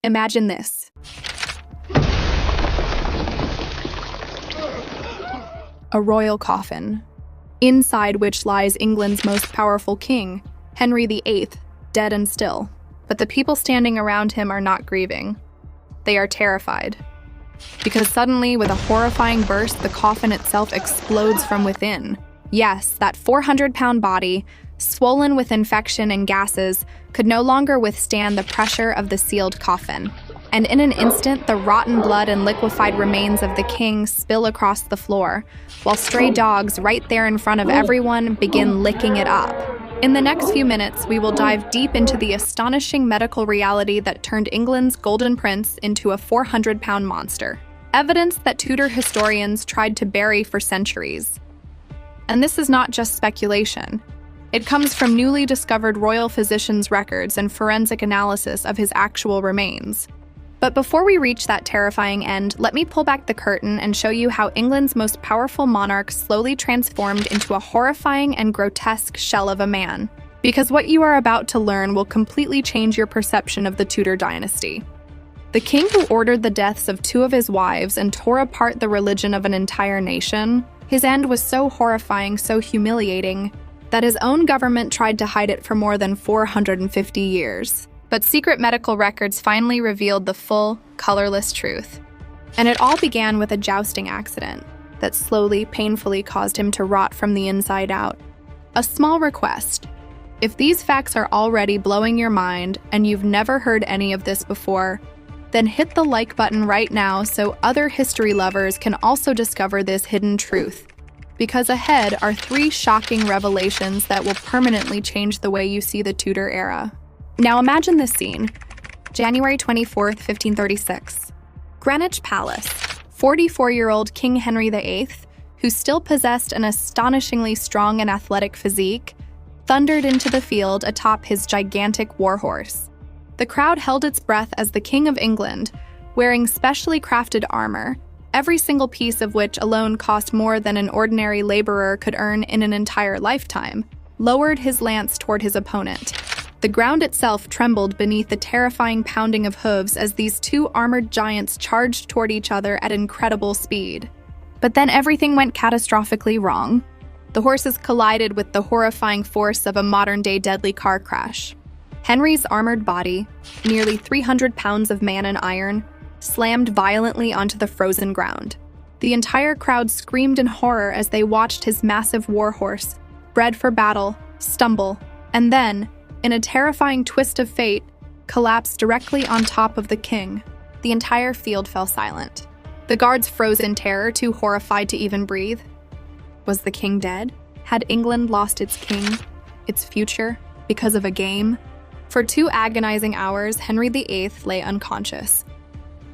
Imagine this. A royal coffin, inside which lies England's most powerful king, Henry VIII, dead and still. But the people standing around him are not grieving. They are terrified. Because suddenly, with a horrifying burst, the coffin itself explodes from within. Yes, that 400-pound body, swollen with infection and gases, could no longer withstand the pressure of the sealed coffin. And in an instant, the rotten blood and liquefied remains of the king spill across the floor, while stray dogs right there in front of everyone begin licking it up. In the next few minutes, we will dive deep into the astonishing medical reality that turned England's golden prince into a 400-pound monster. Evidence that Tudor historians tried to bury for centuries. And this is not just speculation. It comes from newly discovered royal physicians' records and forensic analysis of his actual remains. But before we reach that terrifying end, let me pull back the curtain and show you how England's most powerful monarch slowly transformed into a horrifying and grotesque shell of a man. Because what you are about to learn will completely change your perception of the Tudor dynasty. The king who ordered the deaths of 2 of his wives and tore apart the religion of an entire nation, his end was so horrifying, so humiliating, that his own government tried to hide it for more than 450 years. But secret medical records finally revealed the full, colorless truth. And it all began with a jousting accident that slowly, painfully caused him to rot from the inside out. A small request. If these facts are already blowing your mind and you've never heard any of this before, then hit the like button right now so other history lovers can also discover this hidden truth. Because ahead are 3 shocking revelations that will permanently change the way you see the Tudor era. Now imagine this scene. January 24th, 1536. Greenwich Palace. 44-year-old King Henry VIII, who still possessed an astonishingly strong and athletic physique, thundered into the field atop his gigantic warhorse. The crowd held its breath as the King of England, wearing specially crafted armor, every single piece of which alone cost more than an ordinary laborer could earn in an entire lifetime, lowered his lance toward his opponent. The ground itself trembled beneath the terrifying pounding of hooves as these 2 armored giants charged toward each other at incredible speed. But then everything went catastrophically wrong. The horses collided with the horrifying force of a modern-day deadly car crash. Henry's armored body, nearly 300 pounds of man and iron, slammed violently onto the frozen ground. The entire crowd screamed in horror as they watched his massive warhorse, bred for battle, stumble, and then, in a terrifying twist of fate, collapsed directly on top of the king. The entire field fell silent. The guards froze in terror, too horrified to even breathe. Was the king dead? Had England lost its king, its future, because of a game? For 2 agonizing hours, Henry VIII lay unconscious.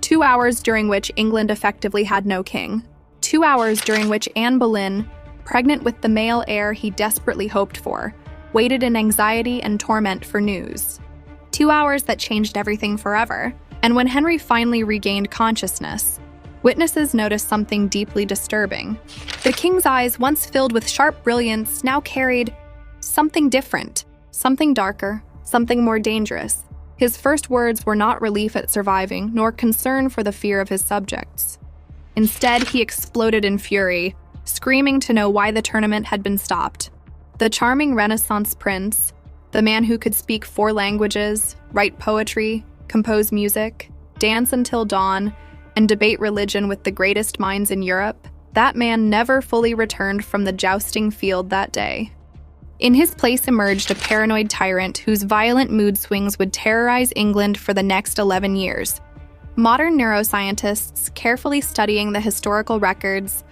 2 hours during which England effectively had no king. 2 hours during which Anne Boleyn, pregnant with the male heir he desperately hoped for, waited in anxiety and torment for news. 2 hours that changed everything forever. And when Henry finally regained consciousness, witnesses noticed something deeply disturbing. The king's eyes, once filled with sharp brilliance, now carried something different, something darker, something more dangerous. His first words were not relief at surviving, nor concern for the fear of his subjects. Instead, he exploded in fury, screaming to know why the tournament had been stopped. The charming Renaissance prince, the man who could speak 4 languages, write poetry, compose music, dance until dawn, and debate religion with the greatest minds in Europe, that man never fully returned from the jousting field that day. In his place emerged a paranoid tyrant whose violent mood swings would terrorize England for the next 11 years. Modern neuroscientists, carefully studying the historical records,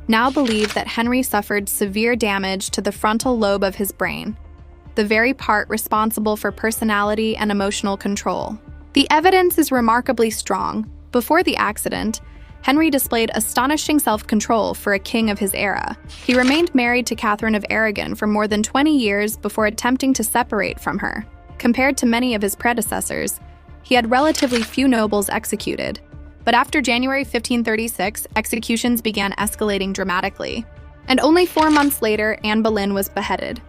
now believe that Henry suffered severe damage to the frontal lobe of his brain, the very part responsible for personality and emotional control. The evidence is remarkably strong. Before the accident, Henry displayed astonishing self-control for a king of his era. He remained married to Catherine of Aragon for more than 20 years before attempting to separate from her. Compared to many of his predecessors, he had relatively few nobles executed. But after January 1536, executions began escalating dramatically. And only 4 months later, Anne Boleyn was beheaded.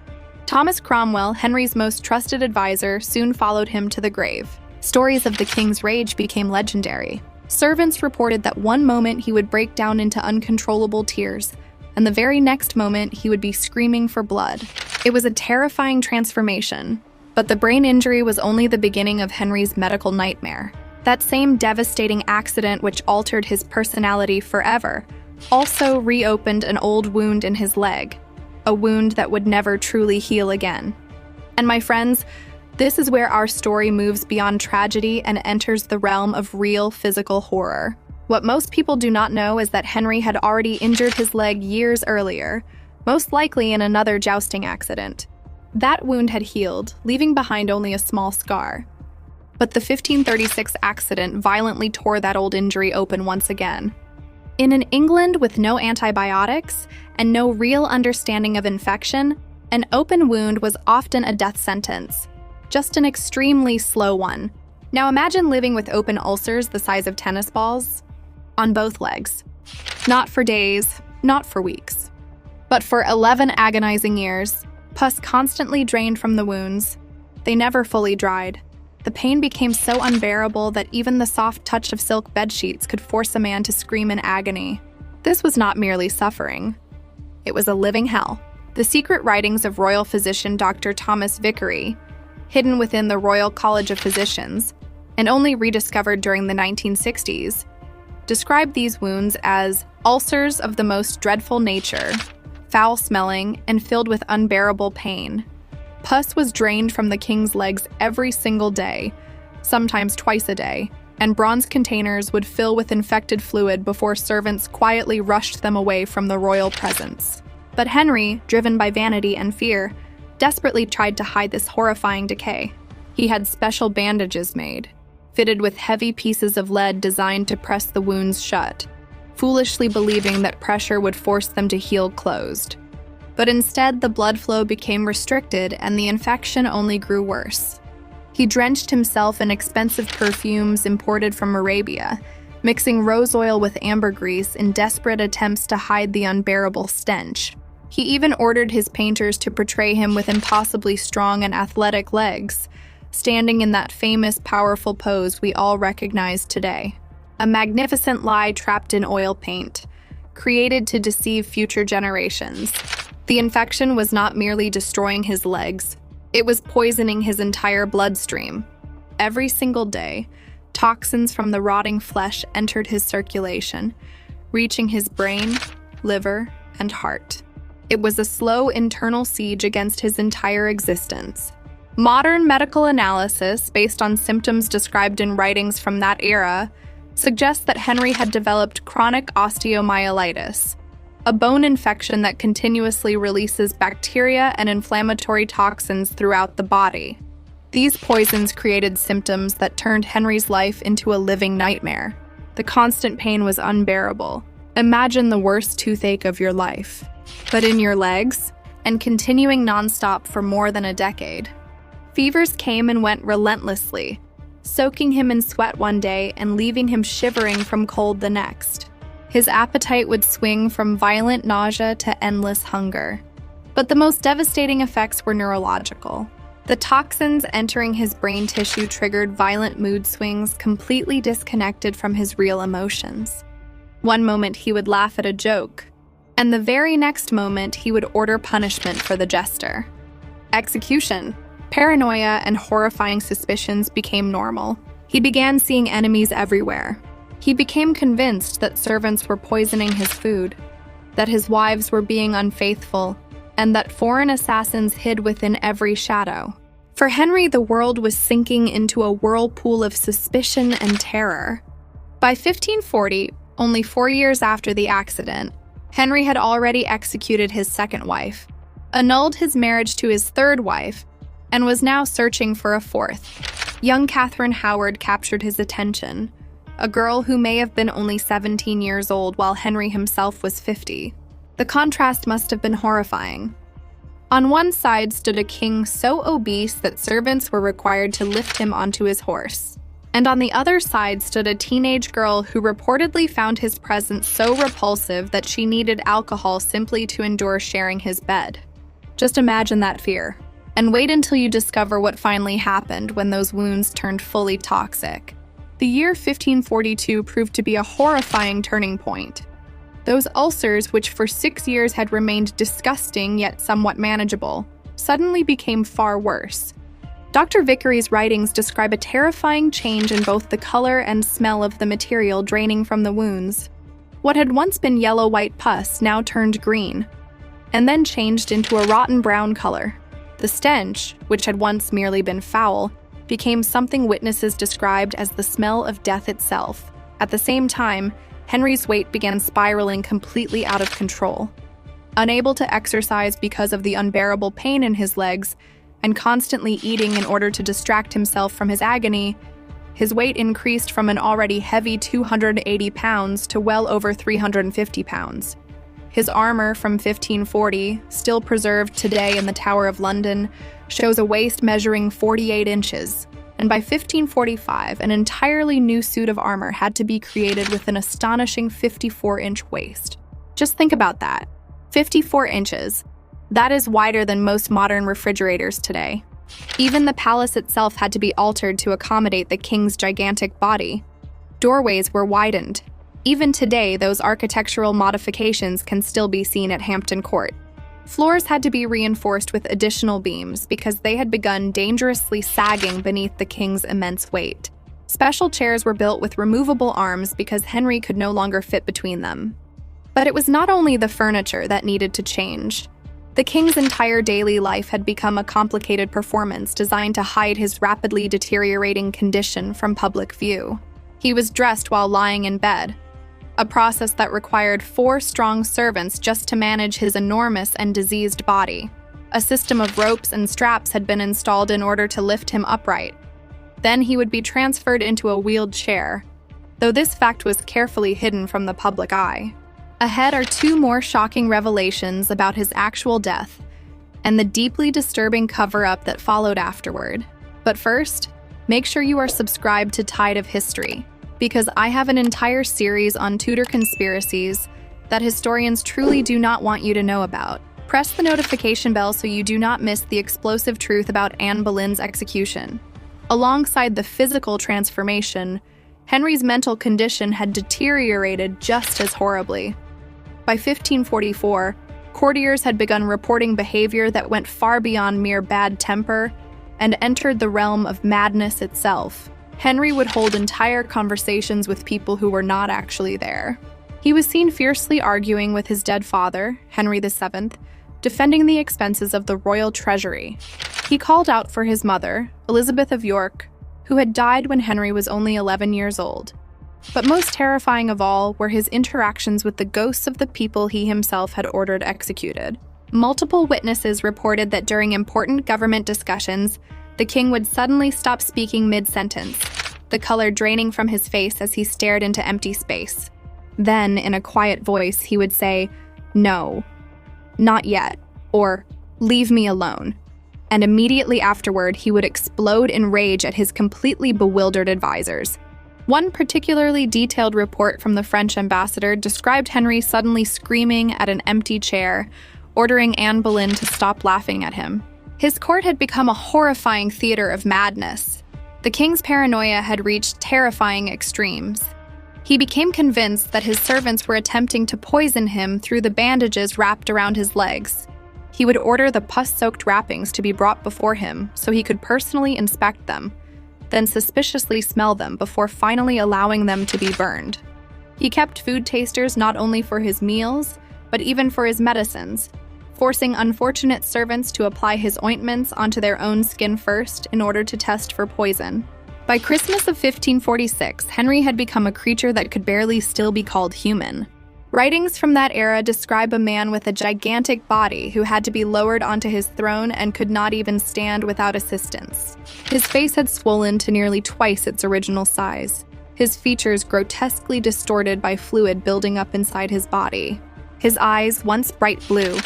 Thomas Cromwell, Henry's most trusted advisor, soon followed him to the grave. Stories of the king's rage became legendary. Servants reported that one moment he would break down into uncontrollable tears, and the very next moment he would be screaming for blood. It was a terrifying transformation, but the brain injury was only the beginning of Henry's medical nightmare. That same devastating accident which altered his personality forever also reopened an old wound in his leg, a wound that would never truly heal again. And my friends, this is where our story moves beyond tragedy and enters the realm of real physical horror. What most people do not know is that Henry had already injured his leg years earlier, most likely in another jousting accident. That wound had healed, leaving behind only a small scar. But the 1536 accident violently tore that old injury open once again. In an England with no antibiotics and no real understanding of infection, an open wound was often a death sentence, just an extremely slow one. Now imagine living with open ulcers the size of tennis balls on both legs. Not for days, not for weeks, but for 11 agonizing years. Pus constantly drained from the wounds. They never fully dried. The pain became so unbearable that even the soft touch of silk bedsheets could force a man to scream in agony. This was not merely suffering. It was a living hell. The secret writings of royal physician Dr. Thomas Vicary, hidden within the Royal College of Physicians, and only rediscovered during the 1960s, describe these wounds as ulcers of the most dreadful nature, foul-smelling, and filled with unbearable pain. Pus was drained from the king's legs every single day, sometimes twice a day, and bronze containers would fill with infected fluid before servants quietly rushed them away from the royal presence. But Henry, driven by vanity and fear, desperately tried to hide this horrifying decay. He had special bandages made, fitted with heavy pieces of lead designed to press the wounds shut, foolishly believing that pressure would force them to heal closed. But instead, the blood flow became restricted and the infection only grew worse. He drenched himself in expensive perfumes imported from Arabia, mixing rose oil with ambergris in desperate attempts to hide the unbearable stench. He even ordered his painters to portray him with impossibly strong and athletic legs, standing in that famous, powerful pose we all recognize today. A magnificent lie trapped in oil paint, created to deceive future generations. The infection was not merely destroying his legs, it was poisoning his entire bloodstream. Every single day, toxins from the rotting flesh entered his circulation, reaching his brain, liver, and heart. It was a slow internal siege against his entire existence. Modern medical analysis, based on symptoms described in writings from that era, suggests that Henry had developed chronic osteomyelitis, a bone infection that continuously releases bacteria and inflammatory toxins throughout the body. These poisons created symptoms that turned Henry's life into a living nightmare. The constant pain was unbearable. Imagine the worst toothache of your life, but in your legs, and continuing nonstop for more than a decade. Fevers came and went relentlessly, soaking him in sweat one day and leaving him shivering from cold the next. His appetite would swing from violent nausea to endless hunger. But the most devastating effects were neurological. The toxins entering his brain tissue triggered violent mood swings completely disconnected from his real emotions. One moment he would laugh at a joke, and the very next moment he would order punishment for the jester. Execution. Paranoia and horrifying suspicions became normal. He began seeing enemies everywhere. He became convinced that servants were poisoning his food, that his wives were being unfaithful, and that foreign assassins hid within every shadow. For Henry, the world was sinking into a whirlpool of suspicion and terror. By 1540, only 4 years after the accident, Henry had already executed his second wife, annulled his marriage to his third wife, and was now searching for a fourth. Young Catherine Howard captured his attention, a girl who may have been only 17 years old while Henry himself was 50. The contrast must have been horrifying. On one side stood a king so obese that servants were required to lift him onto his horse. And on the other side stood a teenage girl who reportedly found his presence so repulsive that she needed alcohol simply to endure sharing his bed. Just imagine that fear. And wait until you discover what finally happened when those wounds turned fully toxic. The year 1542 proved to be a horrifying turning point. Those ulcers, which for 6 years had remained disgusting yet somewhat manageable, suddenly became far worse. Dr. Vickery's writings describe a terrifying change in both the color and smell of the material draining from the wounds. What had once been yellow-white pus now turned green, and then changed into a rotten brown color. The stench, which had once merely been foul, became something witnesses described as the smell of death itself. At the same time, Henry's weight began spiraling completely out of control. Unable to exercise because of the unbearable pain in his legs, and constantly eating in order to distract himself from his agony, his weight increased from an already heavy 280 pounds to well over 350 pounds. His armor from 1540, still preserved today in the Tower of London, shows a waist measuring 48 inches, and by 1545, an entirely new suit of armor had to be created with an astonishing 54-inch waist. Just think about that. 54 inches. That is wider than most modern refrigerators today. Even the palace itself had to be altered to accommodate the king's gigantic body. Doorways were widened. Even today, those architectural modifications can still be seen at Hampton Court. Floors had to be reinforced with additional beams because they had begun dangerously sagging beneath the king's immense weight. Special chairs were built with removable arms because Henry could no longer fit between them. But it was not only the furniture that needed to change. The king's entire daily life had become a complicated performance designed to hide his rapidly deteriorating condition from public view. He was dressed while lying in bed, a process that required 4 strong servants just to manage his enormous and diseased body. A system of ropes and straps had been installed in order to lift him upright. Then he would be transferred into a wheeled chair, though this fact was carefully hidden from the public eye. Ahead are 2 more shocking revelations about his actual death and the deeply disturbing cover-up that followed afterward. But first, make sure you are subscribed to Tide of History, because I have an entire series on Tudor conspiracies that historians truly do not want you to know about. Press the notification bell so you do not miss the explosive truth about Anne Boleyn's execution. Alongside the physical transformation, Henry's mental condition had deteriorated just as horribly. By 1544, courtiers had begun reporting behavior that went far beyond mere bad temper and entered the realm of madness itself. Henry would hold entire conversations with people who were not actually there. He was seen fiercely arguing with his dead father, Henry VII, defending the expenses of the royal treasury. He called out for his mother, Elizabeth of York, who had died when Henry was only 11 years old. But most terrifying of all were his interactions with the ghosts of the people he himself had ordered executed. Multiple witnesses reported that during important government discussions, the king would suddenly stop speaking mid-sentence, the color draining from his face as he stared into empty space. Then, in a quiet voice, he would say, "No, not yet," or "Leave me alone." And immediately afterward, he would explode in rage at his completely bewildered advisors. One particularly detailed report from the French ambassador described Henry suddenly screaming at an empty chair, ordering Anne Boleyn to stop laughing at him. His court had become a horrifying theater of madness. The king's paranoia had reached terrifying extremes. He became convinced that his servants were attempting to poison him through the bandages wrapped around his legs. He would order the pus-soaked wrappings to be brought before him so he could personally inspect them, then suspiciously smell them before finally allowing them to be burned. He kept food tasters not only for his meals, but even for his medicines, forcing unfortunate servants to apply his ointments onto their own skin first in order to test for poison. By Christmas of 1546, Henry had become a creature that could barely still be called human. Writings from that era describe a man with a gigantic body who had to be lowered onto his throne and could not even stand without assistance. His face had swollen to nearly twice its original size, his features grotesquely distorted by fluid building up inside his body. His eyes, once bright blue,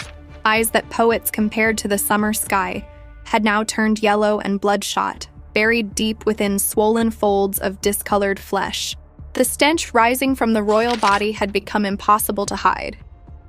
eyes that poets compared to the summer sky, had now turned yellow and bloodshot, buried deep within swollen folds of discolored flesh. The stench rising from the royal body had become impossible to hide.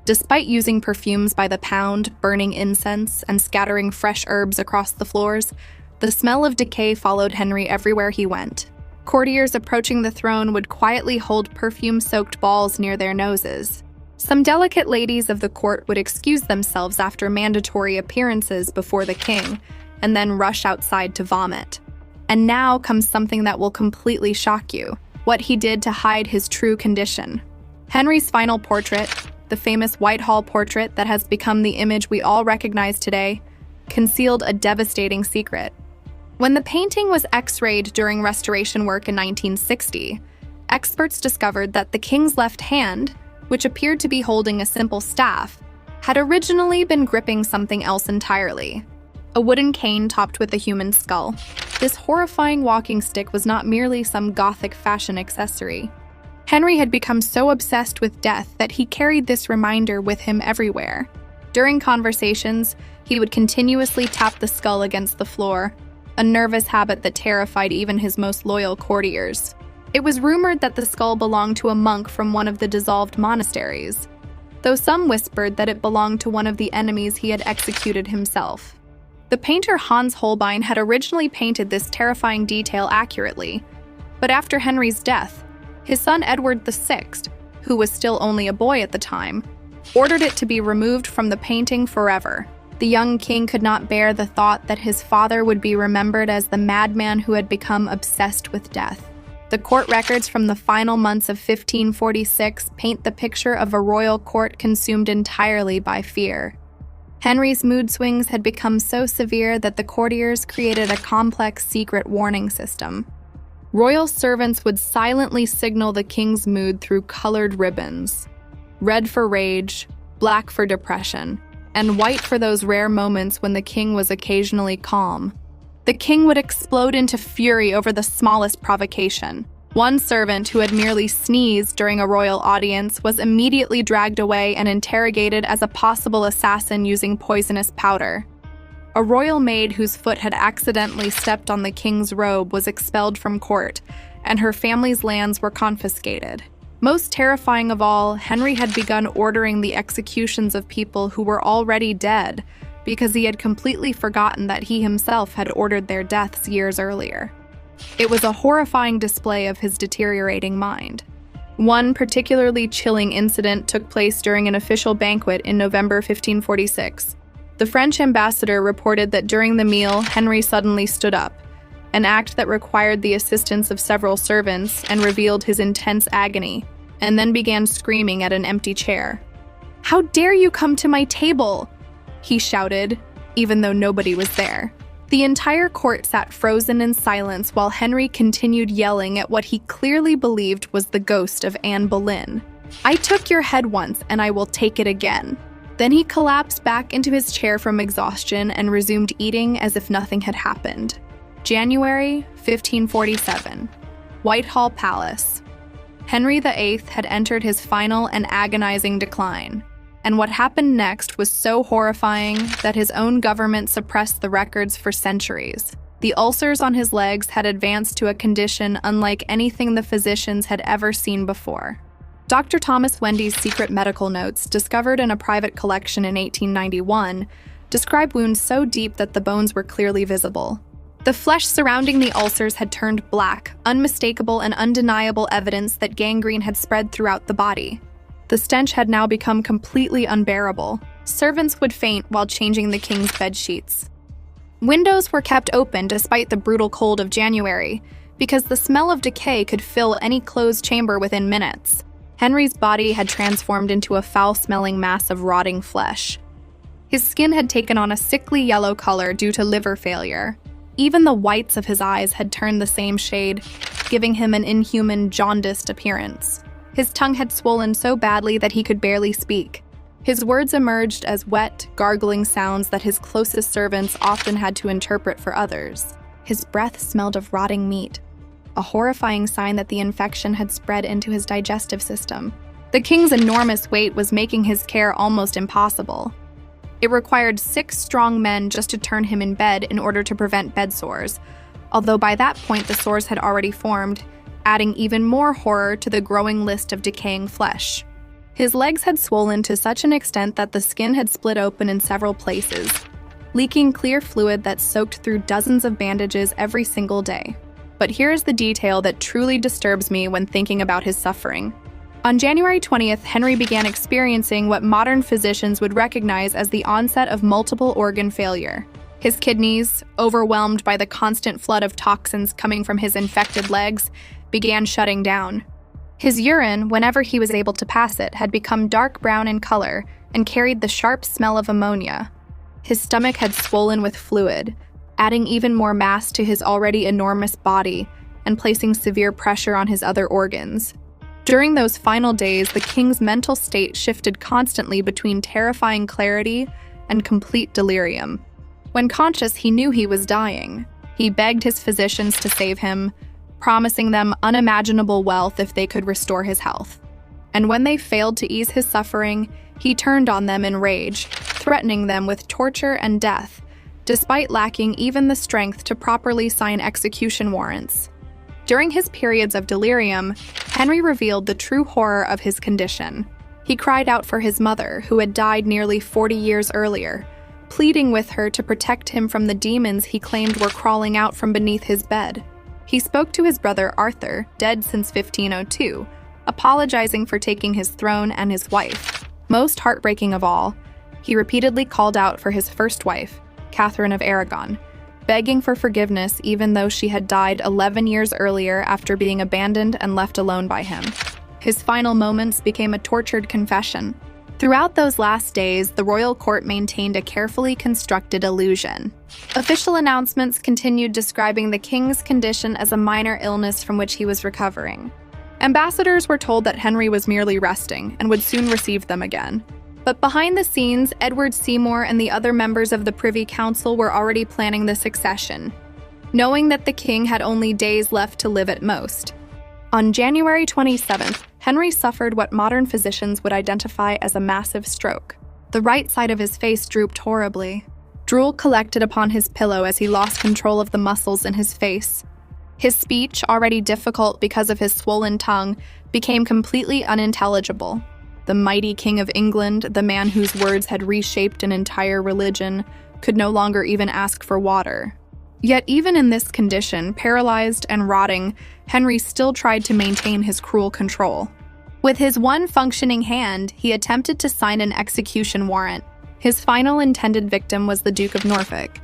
Despite using perfumes by the pound, burning incense, and scattering fresh herbs across the floors, the smell of decay followed Henry everywhere he went. Courtiers approaching the throne would quietly hold perfume-soaked balls near their noses. Some delicate ladies of the court would excuse themselves after mandatory appearances before the king, and then rush outside to vomit. And now comes something that will completely shock you: what he did to hide his true condition. Henry's final portrait, the famous Whitehall portrait that has become the image we all recognize today, concealed a devastating secret. When the painting was X-rayed during restoration work in 1960, experts discovered that the king's left hand, which appeared to be holding a simple staff, had originally been gripping something else entirely: a wooden cane topped with a human skull. This horrifying walking stick was not merely some Gothic fashion accessory. Henry had become so obsessed with death that he carried this reminder with him everywhere. During conversations, he would continuously tap the skull against the floor, a nervous habit that terrified even his most loyal courtiers. It was rumored that the skull belonged to a monk from one of the dissolved monasteries, though some whispered that it belonged to one of the enemies he had executed himself. The painter Hans Holbein had originally painted this terrifying detail accurately, but after Henry's death, his son Edward VI, who was still only a boy at the time, ordered it to be removed from the painting forever. The young king could not bear the thought that his father would be remembered as the madman who had become obsessed with death. The court records from the final months of 1546 paint the picture of a royal court consumed entirely by fear. Henry's mood swings had become so severe that the courtiers created a complex secret warning system. Royal servants would silently signal the king's mood through colored ribbons: red for rage, black for depression, and white for those rare moments when the king was occasionally calm. The king would explode into fury over the smallest provocation. One servant who had merely sneezed during a royal audience was immediately dragged away and interrogated as a possible assassin using poisonous powder. A royal maid whose foot had accidentally stepped on the king's robe was expelled from court, and her family's lands were confiscated. Most terrifying of all, Henry had begun ordering the executions of people who were already dead because he had completely forgotten that he himself had ordered their deaths years earlier. It was a horrifying display of his deteriorating mind. One particularly chilling incident took place during an official banquet in November 1546. The French ambassador reported that during the meal, Henry suddenly stood up, an act that required the assistance of several servants and revealed his intense agony, and then began screaming at an empty chair. "How dare you come to my table?" he shouted, even though nobody was there. The entire court sat frozen in silence while Henry continued yelling at what he clearly believed was the ghost of Anne Boleyn. "I took your head once, and I will take it again." Then he collapsed back into his chair from exhaustion and resumed eating as if nothing had happened. January 1547. Whitehall Palace. Henry VIII had entered his final and agonizing decline, and what happened next was so horrifying that his own government suppressed the records for centuries. The ulcers on his legs had advanced to a condition unlike anything the physicians had ever seen before. Dr. Thomas Wendy's secret medical notes, discovered in a private collection in 1891, describe wounds so deep that the bones were clearly visible. The flesh surrounding the ulcers had turned black, unmistakable and undeniable evidence that gangrene had spread throughout the body. The stench had now become completely unbearable. Servants would faint while changing the king's bedsheets. Windows were kept open despite the brutal cold of January, because the smell of decay could fill any closed chamber within minutes. Henry's body had transformed into a foul-smelling mass of rotting flesh. His skin had taken on a sickly yellow color due to liver failure. Even the whites of his eyes had turned the same shade, giving him an inhuman, jaundiced appearance. His tongue had swollen so badly that he could barely speak. His words emerged as wet, gargling sounds that his closest servants often had to interpret for others. His breath smelled of rotting meat, a horrifying sign that the infection had spread into his digestive system. The king's enormous weight was making his care almost impossible. It required 6 strong men just to turn him in bed in order to prevent bed sores, although by that point the sores had already formed, adding even more horror to the growing list of decaying flesh. His legs had swollen to such an extent that the skin had split open in several places, leaking clear fluid that soaked through dozens of bandages every single day. But here's the detail that truly disturbs me when thinking about his suffering. On January 20th, Henry began experiencing what modern physicians would recognize as the onset of multiple organ failure. His kidneys, overwhelmed by the constant flood of toxins coming from his infected legs, began shutting down. His urine, whenever he was able to pass it, had become dark brown in color and carried the sharp smell of ammonia. His stomach had swollen with fluid, adding even more mass to his already enormous body and placing severe pressure on his other organs. During those final days, the king's mental state shifted constantly between terrifying clarity and complete delirium. When conscious, he knew he was dying. He begged his physicians to save him, promising them unimaginable wealth if they could restore his health. And when they failed to ease his suffering, he turned on them in rage, threatening them with torture and death, despite lacking even the strength to properly sign execution warrants. During his periods of delirium, Henry revealed the true horror of his condition. He cried out for his mother, who had died nearly 40 years earlier, pleading with her to protect him from the demons he claimed were crawling out from beneath his bed. He spoke to his brother Arthur, dead since 1502, apologizing for taking his throne and his wife. Most heartbreaking of all, he repeatedly called out for his first wife, Catherine of Aragon, begging for forgiveness even though she had died 11 years earlier after being abandoned and left alone by him. His final moments became a tortured confession. Throughout those last days, the royal court maintained a carefully constructed illusion. Official announcements continued describing the king's condition as a minor illness from which he was recovering. Ambassadors were told that Henry was merely resting and would soon receive them again. But behind the scenes, Edward Seymour and the other members of the Privy Council were already planning the succession, knowing that the king had only days left to live at most. On January 27th, Henry suffered what modern physicians would identify as a massive stroke. The right side of his face drooped horribly. Drool collected upon his pillow as he lost control of the muscles in his face. His speech, already difficult because of his swollen tongue, became completely unintelligible. The mighty King of England, the man whose words had reshaped an entire religion, could no longer even ask for water. Yet even in this condition, paralyzed and rotting, Henry still tried to maintain his cruel control. With his one functioning hand, he attempted to sign an execution warrant. His final intended victim was the Duke of Norfolk,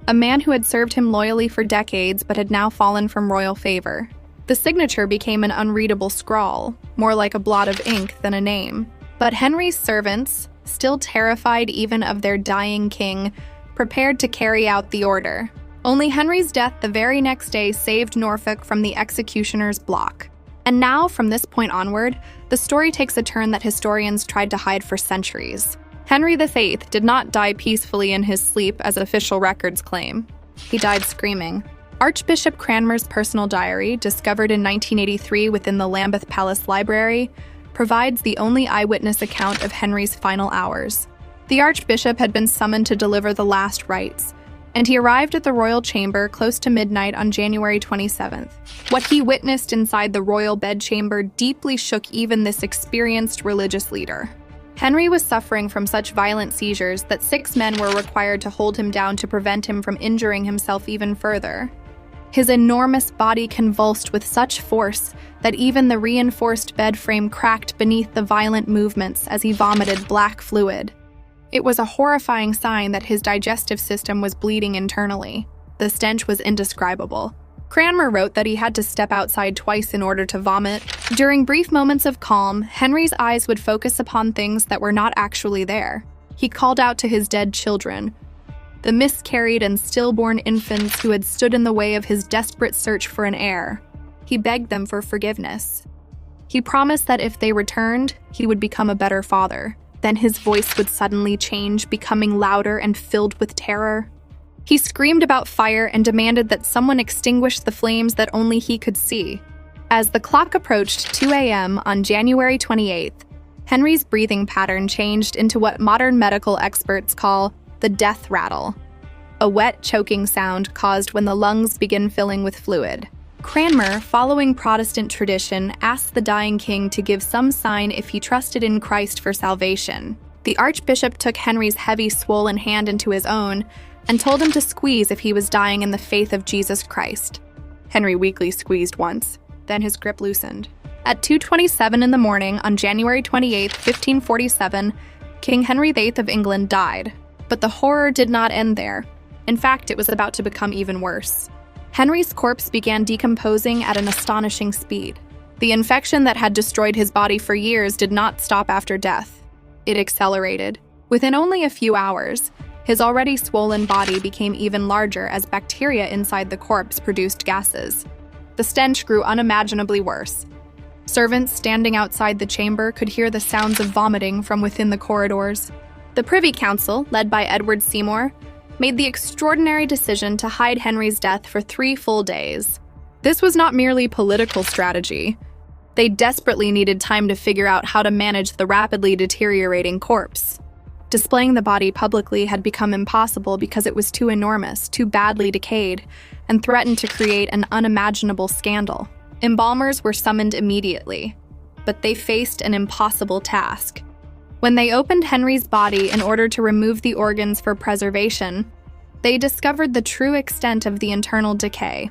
a man who had served him loyally for decades but had now fallen from royal favor. The signature became an unreadable scrawl, more like a blot of ink than a name. But Henry's servants, still terrified even of their dying king, prepared to carry out the order. Only Henry's death the very next day saved Norfolk from the executioner's block. And now, from this point onward, the story takes a turn that historians tried to hide for centuries. Henry VIII did not die peacefully in his sleep, as official records claim. He died screaming. Archbishop Cranmer's personal diary, discovered in 1983 within the Lambeth Palace Library, provides the only eyewitness account of Henry's final hours. The archbishop had been summoned to deliver the last rites, and he arrived at the royal chamber close to midnight on January 27th. What he witnessed inside the royal bedchamber deeply shook even this experienced religious leader. Henry was suffering from such violent seizures that 6 men were required to hold him down to prevent him from injuring himself even further. His enormous body convulsed with such force that even the reinforced bed frame cracked beneath the violent movements as he vomited black fluid. It was a horrifying sign that his digestive system was bleeding internally. The stench was indescribable. Cranmer wrote that he had to step outside twice in order to vomit. During brief moments of calm, Henry's eyes would focus upon things that were not actually there. He called out to his dead children, the miscarried and stillborn infants who had stood in the way of his desperate search for an heir. He begged them for forgiveness. He promised that if they returned, he would become a better father. Then his voice would suddenly change, becoming louder and filled with terror. He screamed about fire and demanded that someone extinguish the flames that only he could see. As the clock approached 2 a.m. on January 28th, Henry's breathing pattern changed into what modern medical experts call the death rattle, a wet, choking sound caused when the lungs begin filling with fluid. Cranmer, following Protestant tradition, asked the dying king to give some sign if he trusted in Christ for salvation. The archbishop took Henry's heavy, swollen hand into his own and told him to squeeze if he was dying in the faith of Jesus Christ. Henry weakly squeezed once, then his grip loosened. At 2:27 in the morning on January 28, 1547, King Henry VIII of England died. But the horror did not end there. In fact, it was about to become even worse. Henry's corpse began decomposing at an astonishing speed. The infection that had destroyed his body for years did not stop after death. It accelerated. Within only a few hours, his already swollen body became even larger as bacteria inside the corpse produced gases. The stench grew unimaginably worse. Servants standing outside the chamber could hear the sounds of vomiting from within the corridors. The Privy Council, led by Edward Seymour, made the extraordinary decision to hide Henry's death for 3 full days. This was not merely political strategy. They desperately needed time to figure out how to manage the rapidly deteriorating corpse. Displaying the body publicly had become impossible because it was too enormous, too badly decayed, and threatened to create an unimaginable scandal. Embalmers were summoned immediately, but they faced an impossible task. When they opened Henry's body in order to remove the organs for preservation, they discovered the true extent of the internal decay.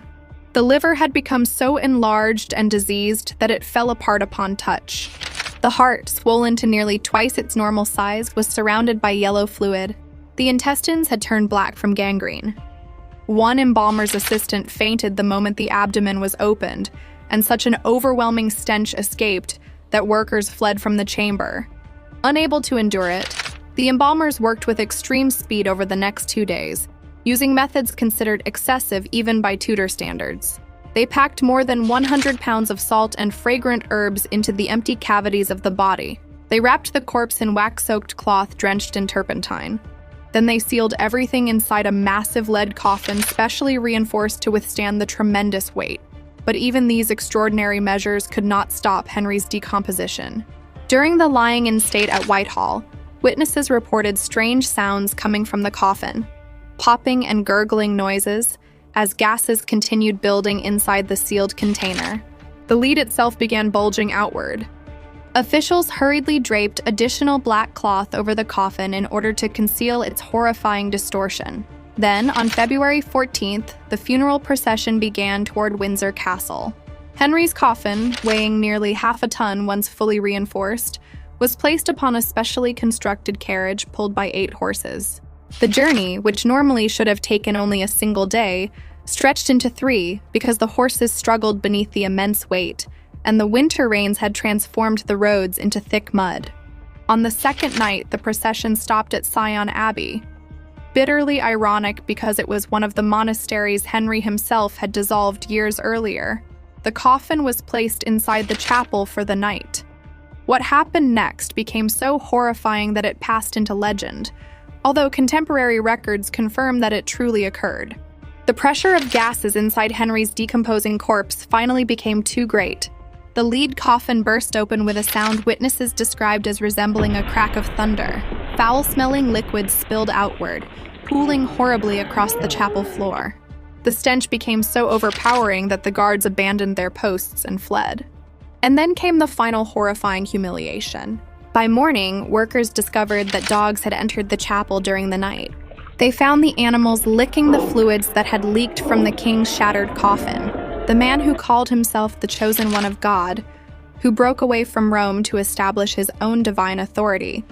The liver had become so enlarged and diseased that it fell apart upon touch. The heart, swollen to nearly twice its normal size, was surrounded by yellow fluid. The intestines had turned black from gangrene. One embalmer's assistant fainted the moment the abdomen was opened, and such an overwhelming stench escaped that workers fled from the chamber. Unable to endure it, the embalmers worked with extreme speed over the next 2 days, using methods considered excessive even by Tudor standards. They packed more than 100 pounds of salt and fragrant herbs into the empty cavities of the body. They wrapped the corpse in wax-soaked cloth drenched in turpentine. Then they sealed everything inside a massive lead coffin specially reinforced to withstand the tremendous weight. But even these extraordinary measures could not stop Henry's decomposition. During the lying in state at Whitehall, witnesses reported strange sounds coming from the coffin, popping and gurgling noises, as gases continued building inside the sealed container. The lid itself began bulging outward. Officials hurriedly draped additional black cloth over the coffin in order to conceal its horrifying distortion. Then, on February 14th, the funeral procession began toward Windsor Castle. Henry's coffin, weighing nearly half a ton once fully reinforced, was placed upon a specially constructed carriage pulled by 8 horses. The journey, which normally should have taken only a single day, stretched into 3 because the horses struggled beneath the immense weight, and the winter rains had transformed the roads into thick mud. On the second night, the procession stopped at Sion Abbey. Bitterly ironic because it was one of the monasteries Henry himself had dissolved years earlier, the coffin was placed inside the chapel for the night. What happened next became so horrifying that it passed into legend, although contemporary records confirm that it truly occurred. The pressure of gases inside Henry's decomposing corpse finally became too great. The lead coffin burst open with a sound witnesses described as resembling a crack of thunder. Foul-smelling liquids spilled outward, pooling horribly across the chapel floor. The stench became so overpowering that the guards abandoned their posts and fled. And then came the final horrifying humiliation. By morning, workers discovered that dogs had entered the chapel during the night. They found the animals licking the fluids that had leaked from the king's shattered coffin. The man who called himself the chosen one of God, who broke away from Rome to establish his own divine authority,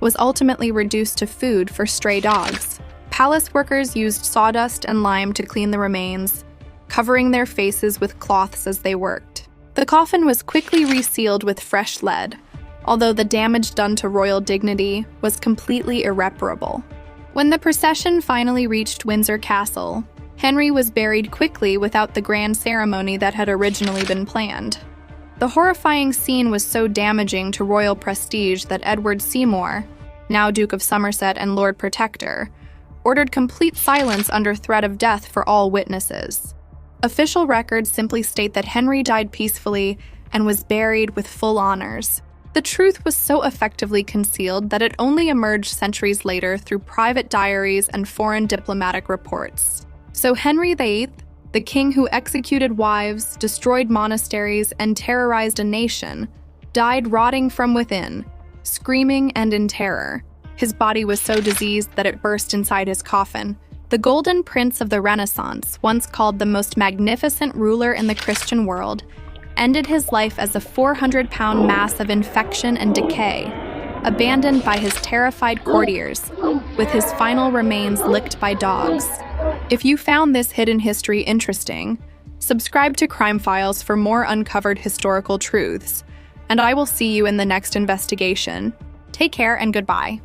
was ultimately reduced to food for stray dogs. Palace workers used sawdust and lime to clean the remains, covering their faces with cloths as they worked. The coffin was quickly resealed with fresh lead, although the damage done to royal dignity was completely irreparable. When the procession finally reached Windsor Castle, Henry was buried quickly without the grand ceremony that had originally been planned. The horrifying scene was so damaging to royal prestige that Edward Seymour, now Duke of Somerset and Lord Protector, ordered complete silence under threat of death for all witnesses. Official records simply state that Henry died peacefully and was buried with full honors. The truth was so effectively concealed that it only emerged centuries later through private diaries and foreign diplomatic reports. So Henry VIII, The king who executed wives, destroyed monasteries, and terrorized a nation, died rotting from within, screaming and in terror. His body was so diseased that it burst inside his coffin. The Golden Prince of the Renaissance, once called the most magnificent ruler in the Christian world, ended his life as a 400-pound mass of infection and decay, abandoned by his terrified courtiers, with his final remains licked by dogs. If you found this hidden history interesting, subscribe to Crime Files for more uncovered historical truths, and I will see you in the next investigation. Take care and goodbye.